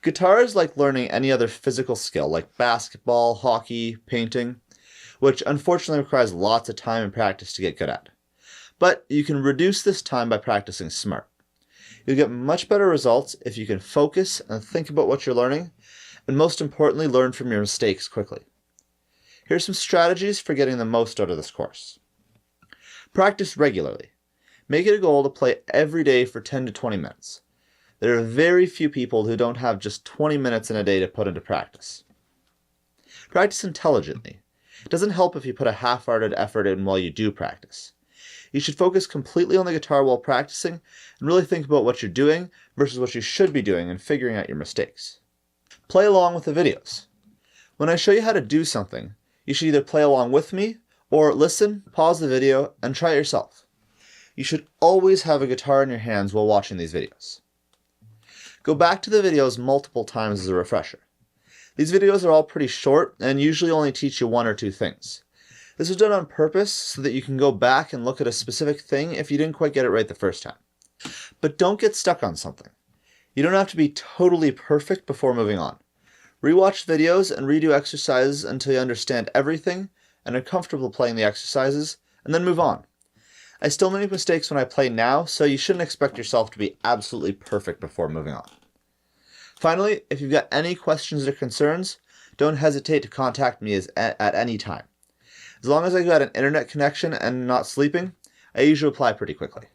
Guitar is like learning any other physical skill, like basketball, hockey, painting, which unfortunately requires lots of time and practice to get good at. But you can reduce this time by practicing smart. You'll get much better results if you can focus and think about what you're learning, and most importantly, learn from your mistakes quickly. Here's some strategies for getting the most out of this course. Practice regularly. Make it a goal to play every day for 10 to 20 minutes. There are very few people who don't have just 20 minutes in a day to put into practice. Practice intelligently. It doesn't help if you put a half-hearted effort in while you do practice. You should focus completely on the guitar while practicing and really think about what you're doing versus what you should be doing and figuring out your mistakes. Play along with the videos. When I show you how to do something, you should either play along with me or listen, pause the video, and try it yourself. You should always have a guitar in your hands while watching these videos. Go back to the videos multiple times as a refresher. These videos are all pretty short and usually only teach you one or two things. This was done on purpose so that you can go back and look at a specific thing if you didn't quite get it right the first time. But don't get stuck on something. You don't have to be totally perfect before moving on. Rewatch videos and redo exercises until you understand everything and are comfortable playing the exercises, and then move on. I still make mistakes when I play now, so you shouldn't expect yourself to be absolutely perfect before moving on. Finally, if you've got any questions or concerns, don't hesitate to contact me at any time. As long as I got an internet connection and not sleeping, I usually reply pretty quickly.